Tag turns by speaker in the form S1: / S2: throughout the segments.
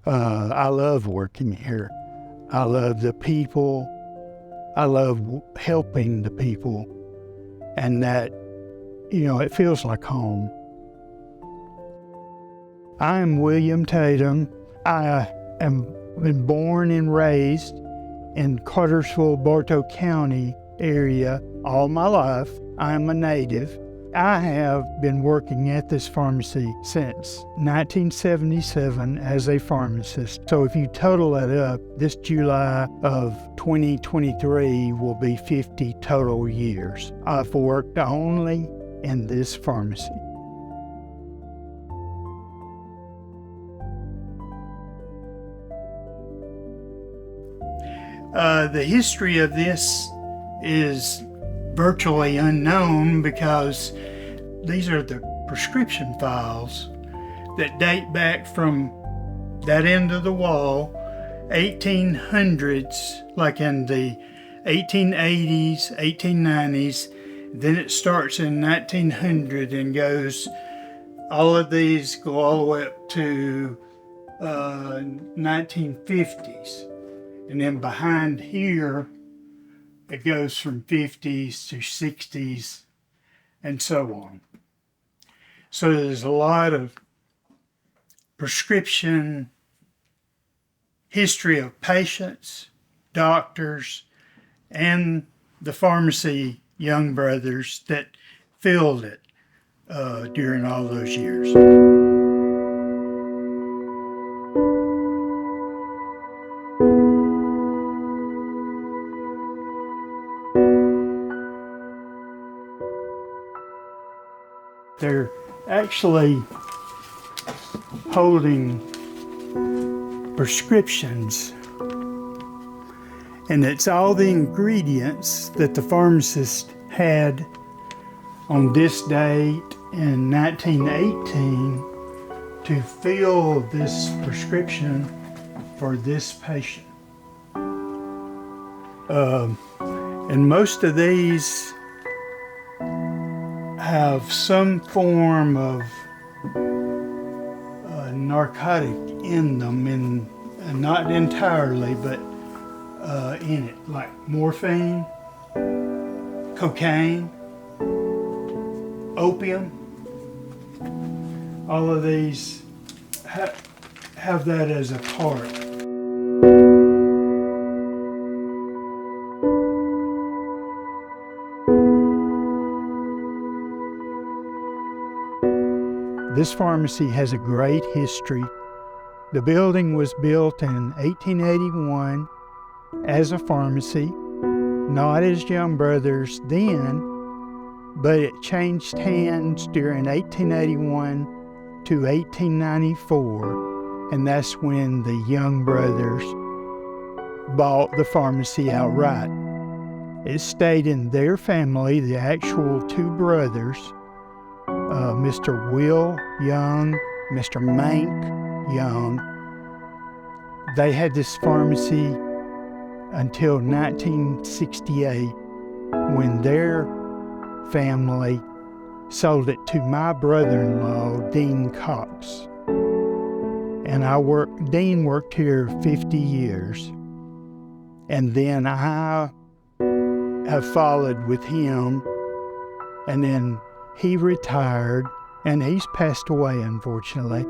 S1: I love working here. I love the people. I love helping the people. And that, it feels like home. I am William Tatum. I am been born and raised in Cartersville, Bartow County area all my life. I am a native. I have been working at this pharmacy since 1977 as a pharmacist. So if you total that up, this July of 2023 will be 50 total years. I've worked only in this pharmacy. The history of this is virtually unknown because these are the prescription files that date back from that end of the wall, 1800s, like in the 1880s, 1890s. Then it starts in 1900 and goes, all of these go all the way up to 1950s. And then behind here, it goes from 50s to 60s and so on. So there's a lot of prescription history of patients, doctors, and the pharmacy Young Brothers that filled it during all those years. They're actually holding prescriptions, and it's all the ingredients that the pharmacist had on this date in 1918 to fill this prescription for this patient. And most of these have some form of narcotic in them, and not entirely, but in it, like morphine, cocaine, opium. All of these have that as a part. This pharmacy has a great history. The building was built in 1881 as a pharmacy, not as Young Brothers then, but it changed hands during 1881 to 1894, and that's when the Young Brothers bought the pharmacy outright. It stayed in their family, the actual two brothers, Mr. Will Young, Mr. Mank Young. They had this pharmacy until 1968 when their family sold it to my brother-in-law, Dean Cox. And Dean worked here 50 years. And then I have followed with him, and then he retired, and he's passed away, unfortunately.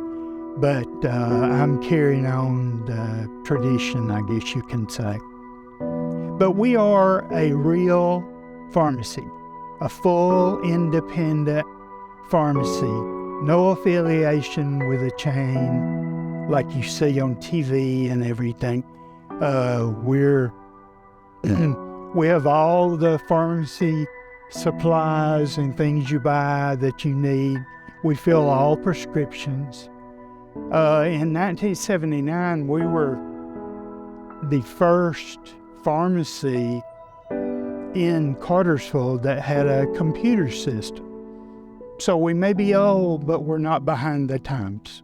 S1: But I'm carrying on the tradition, I guess you can say. But we are a real pharmacy, a full independent pharmacy, no affiliation with a chain like you see on TV and everything. We have all the pharmacy supplies and things you buy that you need. We fill all prescriptions. In 1979, we were the first pharmacy in Cartersville that had a computer system. So we may be old, but we're not behind the times.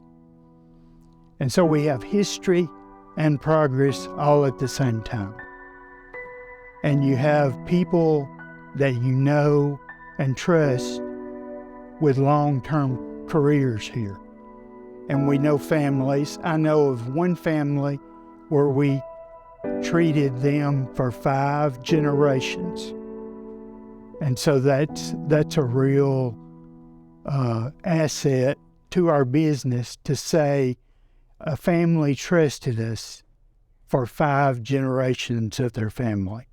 S1: And so we have history and progress all at the same time. And you have people that you know and trust with long-term careers here. And we know families. I know of one family where we treated them for 5 generations. And so that's a real asset to our business to say a family trusted us for 5 generations of their family.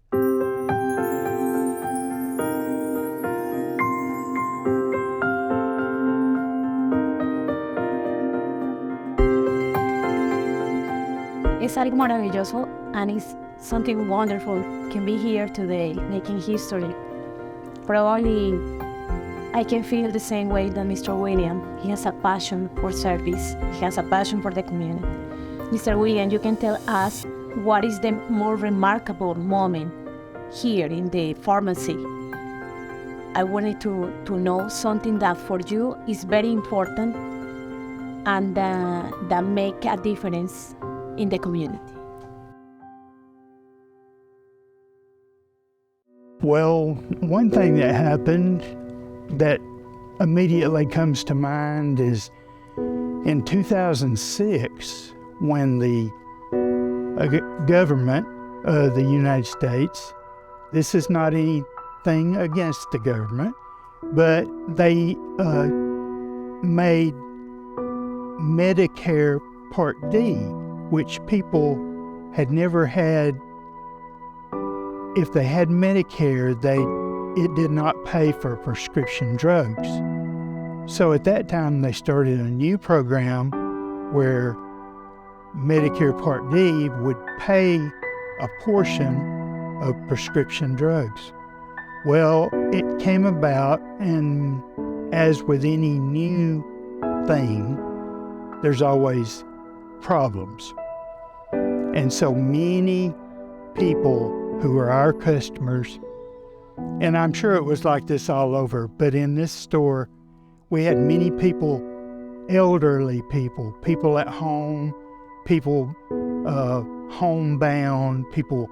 S2: Es algo maravilloso and it's something wonderful can be here today, making history. Probably I can feel the same way that Mr. William. He has a passion for service. He has a passion for the community. Mr. William, you can tell us what is the more remarkable moment here in the pharmacy. I wanted to know something that for you is very important and that make a difference in the community.
S1: Well, one thing that happened that immediately comes to mind is in 2006, when the government of the United States, this is not anything against the government, but they made Medicare Part D, which people had never had. If they had Medicare, it did not pay for prescription drugs. So at that time, they started a new program where Medicare Part D would pay a portion of prescription drugs. Well, it came about, and as with any new thing, there's always problems. And so many people who are our customers, and I'm sure it was like this all over, but in this store, we had many people, elderly people, people at home, people homebound, people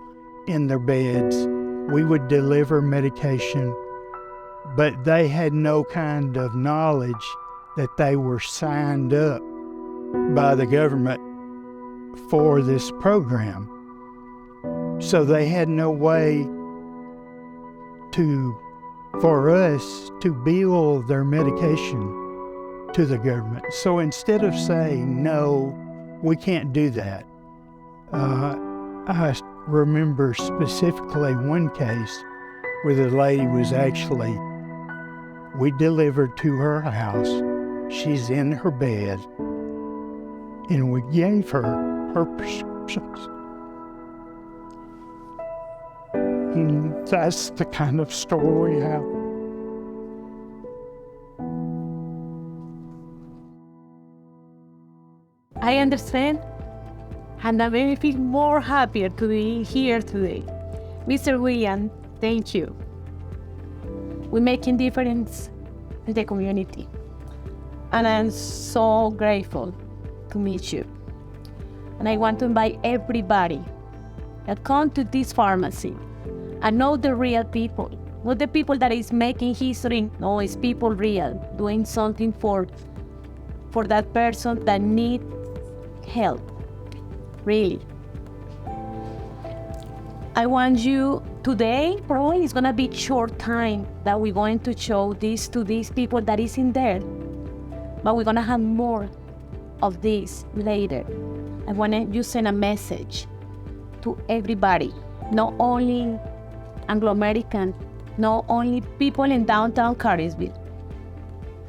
S1: in their beds. We would deliver medication, but they had no kind of knowledge that they were signed up by the government for this program. So they had no way for us to bill their medication to the government. So instead of saying, no, we can't do that, I remember specifically one case where the lady was we delivered to her house, she's in her bed, and we gave her her prescriptions. And that's the kind of story we have.
S2: I understand, and I really feel more happier to be here today. Mr. William, thank you. We're making difference in the community, and I'm so grateful to meet you. And I want to invite everybody that come to this pharmacy and know the real people, not the people that is making history. No, it's people real, doing something for that person that needs help, really. I want you today, probably it's gonna be short time that we're going to show this to these people that is in there, but we're gonna have more of this later. I wanna you send a message to everybody, not only Anglo-American, not only people in downtown Cartersville.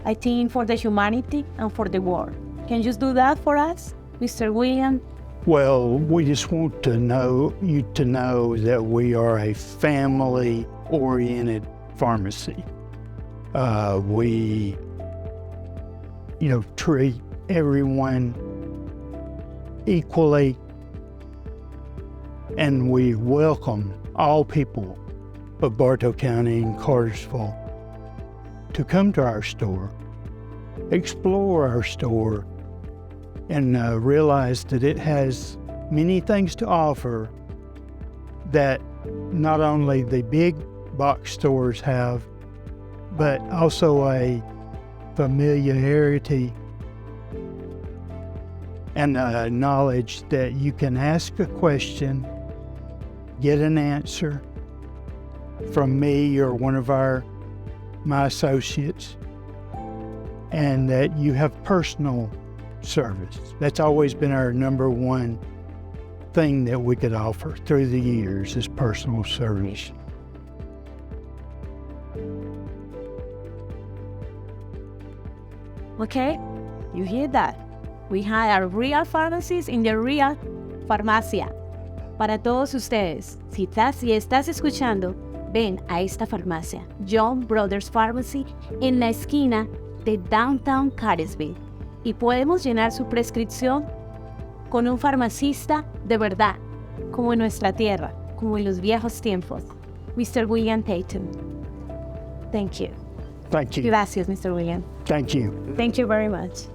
S2: I think for the humanity and for the world. Can you just do that for us, Mr. William?
S1: Well, we just want you to know that we are a family-oriented pharmacy. We, treat everyone equally, and we welcome all people of Bartow County and Cartersville to come to our store, explore our store, and realize that it has many things to offer that not only the big box stores have, but also a familiarity and knowledge that you can ask a question, get an answer from me or one of my associates, and that you have personal service. That's always been our number one thing that we could offer through the years is personal service.
S2: Okay, you hear that? We hire real pharmacists in the real farmacia. Para todos ustedes, si estás escuchando, ven a esta farmacia, Young Brothers Pharmacy, en la esquina de Downtown Cartersville, y podemos llenar su prescripción con un farmacista de verdad, como en nuestra tierra, como en los viejos tiempos. Mr. William Tate. Thank you.
S1: Thank you.
S2: Gracias, Mr. William.
S1: Thank you.
S2: Thank you very much.